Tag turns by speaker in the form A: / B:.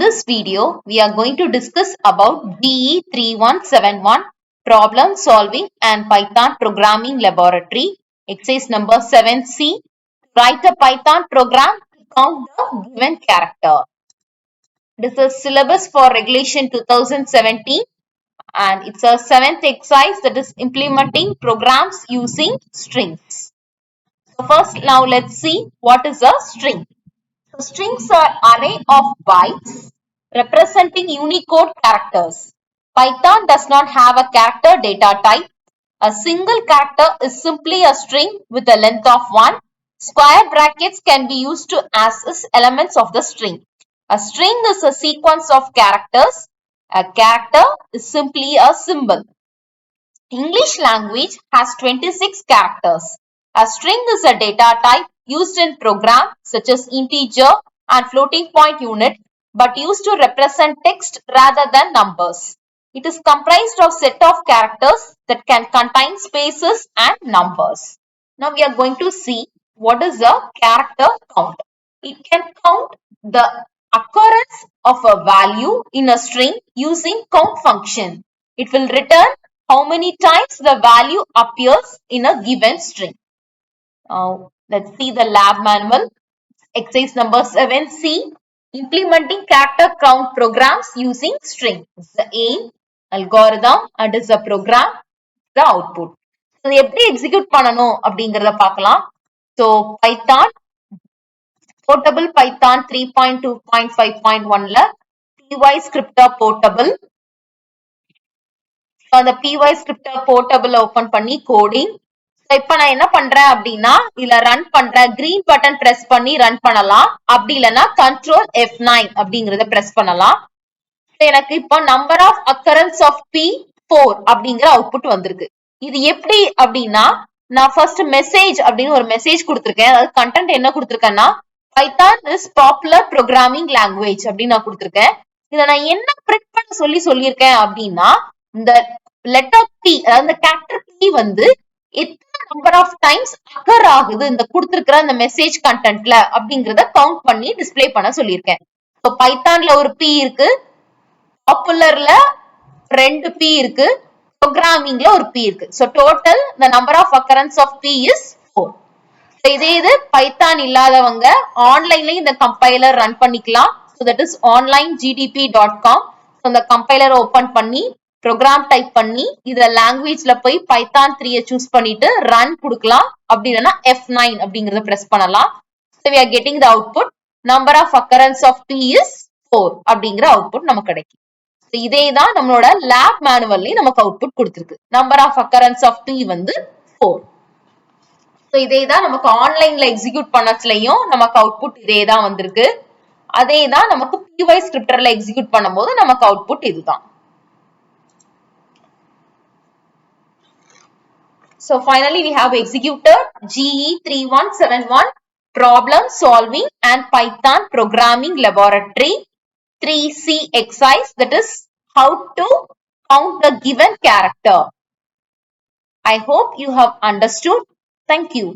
A: this video, we are going to discuss about GE3171 problem solving and Python programming laboratory, exercise number 7c. Write a Python program to count the given character. This is syllabus for regulation 2017 and it's a 7th exercise, that is implementing programs using strings. So first, now let's see what is a string. So strings are array of bytes representing Unicode characters. Python does not have a character data type. A single character is simply a string with a length of 1. Square brackets can be used to access elements of the string. A string is a sequence of characters. A character is simply a symbol. English language has 26 characters. A string is a data type used in programs such as integer and floating point unit, but used to represent text rather than numbers. It is comprised of set of characters that can contain spaces and numbers. Now we are going to see what is a character count. It can count the occurrence of a value in a string using count function. It will return how many times the value appears in a given string. Let's see the lab manual. Exercise number 7c. Implementing character count programs using string. It's the aim, algorithm, and is the program, the output. So, எப்படி execute பண்ணணும் அப்படிங்கறத பார்க்கலாம். So, Python, portable Python 3.2.5.1ல py scripter portable. அந்த py scripter portable open பண்ணி coding. இப்ப நான் என்ன பண்றேன் அப்படின்னா இதுல ரன் பண்றேன். கிரீன் பட்டன் பிரஸ் பண்ணி ரன் பண்ணலாம். அப்படி இல்லைன்னா கண்ட்ரோல் F9 அப்படிங்கறத பிரஸ் பண்ணலாம். எனக்கு இப்போ number of occurrence of P4 அப்படிங்கிற அவுட்புட் வந்திருக்கு. இது எப்படி அப்படின்னா நான் ஃபர்ஸ்ட் மெசேஜ் அப்படின்னு ஒரு மெசேஜ் கொடுத்திருக்கேன். அதாவது கண்டென்ட் என்ன கொடுத்திருக்கேன்னா Python is popular programming language அப்படின்னு நான் கொடுத்திருக்கேன். இதை நான் என்ன பிரிண்ட் பண்ண சொல்லியிருக்கேன் அப்படின்னா இந்த லெட்டர் P, அதாவது இந்த கேரக்டர் P வந்து எத்தனை நம்பர் ஆஃப் டைம்ஸ் அக்கர் ஆகுது இந்த கொடுத்திருக்கிற அந்த மெசேஜ் கண்டென்ட்ல அப்படிங்கறத கவுண்ட் பண்ணி டிஸ்பிளே பண்ண சொல்லியிருக்கேன். இப்போ பைத்தான்ல ஒரு P இருக்கு, பாப்புலர்ல 2 P இருக்கு, ப்ரோக்ராமிங்ல ஒரு P இருக்கு. So total the number of occurrence of P is 4. இதே இது பைத்தான் இல்லாதவங்க ஆன்லைன்லயும் இந்த கம்பைலர் ரன் பண்ணிக்கலாம். So that is onlinegdp.com. So இந்த கம்பைலர் ஓபன் பண்ணி ப்ரோக்ராம் டைப் பண்ணி இதுல லாங்குவேஜ்ல போய் பைத்தான் 3 சூஸ் பண்ணிட்டு ரன் கொடுக்கலாம். அப்படி இல்லைன்னா F9 அப்படிங்கறத பிரஸ் பண்ணலாம். So we are getting the output. Number of occurrence of P is 4 அப்படிங்கிற அவுட்புட் நமக்கு கிடைக்கும். இதே தான் நம்மளோட லேப் மேனுவல்லயும் நமக்கு அவுட்புட் கொடுத்திருக்கு. Number of occurrence of P வந்து 4. So இதே தான் நமக்கு ஆன்லைன்ல எக்ஸிக்யூட் பண்ணதுலயும் நமக்கு அவுட்புட் இதே தான் வந்திருக்கு. அதே தான் நமக்கு py scripterல எக்ஸிக்யூட் பண்ணும்போது நமக்கு அவுட்புட் இதுதான். So finally we have executed GE3171 problem solving and Python programming laboratory 3C exercise, that is how to count the given character. I hope you have understood. Thank you.